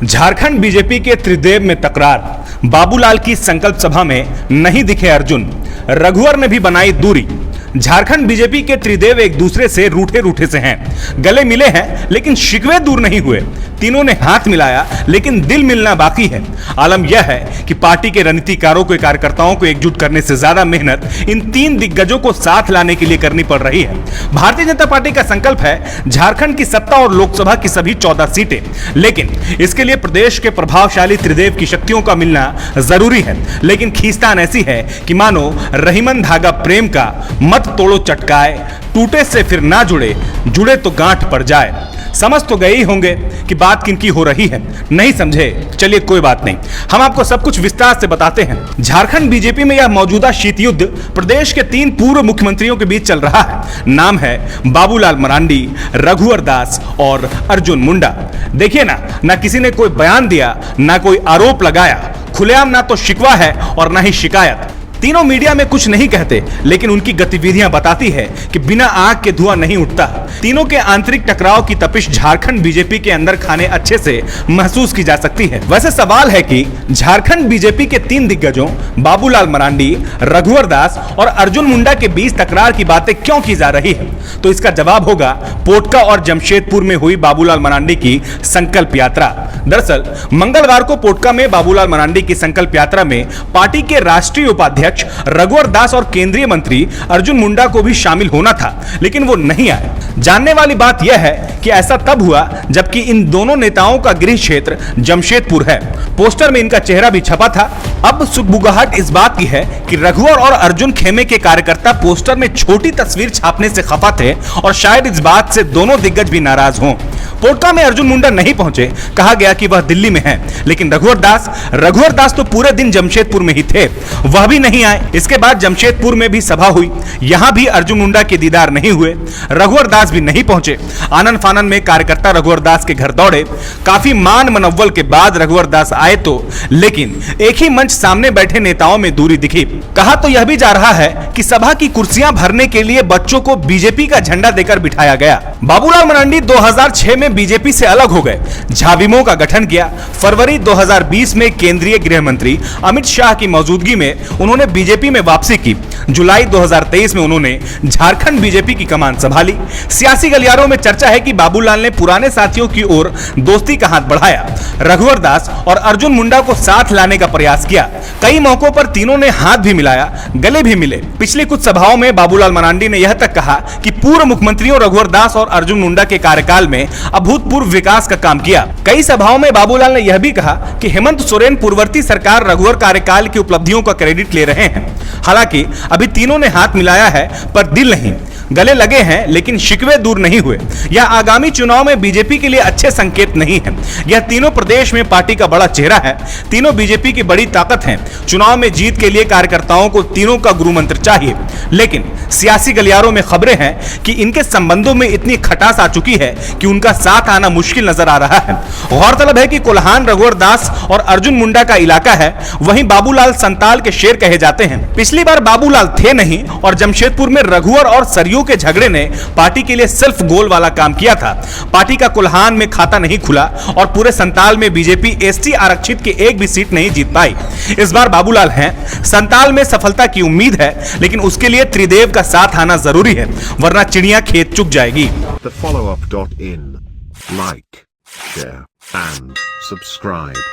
Jharkhand BJP के त्रिदेव में तकरार, बाबूलाल की संकल्प सभा में नहीं दिखे अर्जुन, रघुवर ने भी बनाई दूरी। झारखंड बीजेपी के त्रिदेव एक दूसरे से रूठे रूठे से हैं, गले मिले हैं लेकिन शिकवे दूर नहीं हुए। तीनों ने हाथ मिलाया लेकिन दिल मिलना बाकी है। आलम यह है कि पार्टी के रणनीतिकारों को, कार्यकर्ताओं को एकजुट करने से ज्यादा मेहनत इन तीन दिग्गजों को साथ लाने के लिए करनी पड़ रही है। भारतीय जनता पार्टी का संकल्प है झारखंड की सत्ता और लोकसभा की सभी 14 सीटें, लेकिन इसके लिए प्रदेश के प्रभावशाली त्रिदेव की शक्तियों का मिलना जरूरी है। लेकिन खींचतान ऐसी है कि मानो रहीमन धागा प्रेम का, मत तोड़ो चटकाए, टूटे से फिर ना जुड़े, जुड़े तो गांठ पड़ जाए। समझ तो गए ही होंगे कि बात किनकी हो रही है। नहीं समझे, चलिए कोई बात नहीं, हम आपको सब कुछ विस्तार से बताते हैं। झारखंड बीजेपी में यह मौजूदा शीत युद्ध प्रदेश के 3 पूर्व मुख्यमंत्रियों के बीच चल रहा है। नाम है बाबूलाल मरांडी, रघुवर दास और अर्जुन मुंडा। देखिए ना किसी ने कोई बयान दिया, ना कोई आरोप लगाया, खुलेआम ना तो शिकवा है और ना ही शिकायत। तीनों मीडिया में कुछ नहीं कहते, लेकिन उनकी गतिविधियां बताती है कि बिना आग के धुआं नहीं उठता। तीनों के आंतरिक टकराव की तपिश झारखंड बीजेपी के अंदर खाने अच्छे से महसूस की जा सकती है। वैसे सवाल है कि झारखंड बीजेपी के 3 दिग्गजों बाबूलाल मरांडी, रघुवर दास और अर्जुन मुंडा के बीच तकरार की बातें क्यों की जा रही है? तो इसका जवाब होगा पोटका और जमशेदपुर में हुई बाबूलाल मरांडी की संकल्प यात्रा। दरअसल मंगलवार को पोटका में बाबूलाल मरांडी की संकल्प यात्रा में पार्टी के राष्ट्रीय उपाध्यक्ष रघुवर दास और केंद्रीय मंत्री अर्जुन मुंडा को भी शामिल होना था, लेकिन वो नहीं आए। जानने वाली बात यह है कि ऐसा तब हुआ जबकि इन दोनों नेताओं का गृह क्षेत्र जमशेदपुर है। पोस्टर में इनका चेहरा भी छपा था। अब सुगबुगाहट इस बात की है कि रघुवर और अर्जुन खेमे के कार्यकर्ता पोस्टर में छोटी तस्वीर छापने से खफा थे और शायद इस बात से दोनों दिग्गज भी नाराज हों। पोटका में अर्जुन मुंडा नहीं पहुंचे, कहा गया कि वह दिल्ली में हैं, लेकिन रघुवर दास तो पूरे दिन जमशेदपुर में ही थे, वह भी नहीं आए। इसके बाद जमशेदपुर में भी सभा हुई, यहां भी अर्जुन मुंडा के दीदार नहीं हुए, रघुवर दास भी नहीं पहुंचे। आनन फानन में कार्यकर्ता रघुवर दास के घर दौड़े। काफी मान मनव्वल के बाद रघुवर दास आए तो, लेकिन एक ही मंच सामने बैठे नेताओं में दूरी दिखी। कहा तो यह भी जा रहा है कि सभा की कुर्सियां भरने के लिए बच्चों को बीजेपी का झंडा देकर बिठाया गया। बाबूलाल मरांडी 2006 में बीजेपी से अलग हो गए, झाविमो का गठन किया। फरवरी 2020 में केंद्रीय गृह मंत्री अमित शाह की मौजूदगी में उन्होंने बीजेपी में वापसी की। जुलाई 2023 में उन्होंने झारखंड बीजेपी की कमान संभाली। सियासी गलियारों में चर्चा है कि बाबूलाल ने पुराने साथियों की ओर दोस्ती का हाथ बढ़ाया, रघुवर दास और अर्जुन मुंडा को साथ लाने का प्रयास किया। कई मौकों पर तीनों ने हाथ भी मिलाया, गले भी मिले। पिछली कुछ सभाओं में बाबूलाल मरांडी ने यह तक कहा कि पूर्व मुख्यमंत्रियों रघुवर दास और अर्जुन मुंडा के कार्यकाल में अभूतपूर्व विकास का काम किया। कई सभाओं में बाबूलाल ने यह भी कहा कि हेमंत सोरेन पूर्ववर्ती सरकार रघुवर कार्यकाल की उपलब्धियों का क्रेडिट ले रहे हैं। हालांकि अभी तीनों ने हाथ मिलाया है पर दिल नहीं, गले लगे हैं लेकिन शिकवे दूर नहीं हुए। यह आगामी चुनाव में बीजेपी के लिए अच्छे संकेत नहीं है। यह तीनों प्रदेश में पार्टी का बड़ा चेहरा है, तीनों बीजेपी की बड़ी ताकत हैं। चुनाव में जीत के लिए कार्यकर्ताओं को तीनों का गुरु मंत्र चाहिए, लेकिन सियासी गलियारों में खबरें हैं कि इनके संबंधों में इतनी खटास आ चुकी है कि उनका साथ आना मुश्किल नजर आ रहा है। गौरतलब है कि कोल्हान रघुवर दास और अर्जुन मुंडा का इलाका है, वहीं बाबूलाल संताल के शेर कहे जाते हैं। पिछली बार बाबूलाल थे नहीं और जमशेदपुर में रघुवर और सरयू के झगड़े ने पार्टी के लिए सिर्फ गोल वाला काम किया था। पार्टी का कोल्हान में खाता नहीं खुला और पूरे संताल में बीजेपी एसटी आरक्षित की एक भी सीट नहीं जीत पाई। इस बार बाबूलाल हैं, संताल में सफलता की उम्मीद है, लेकिन उसके लिए त्रिदेव का साथ आना जरूरी है, वरना चिड़िया खेत चुग जाएगी। The follow-up.in. Like, share and subscribe.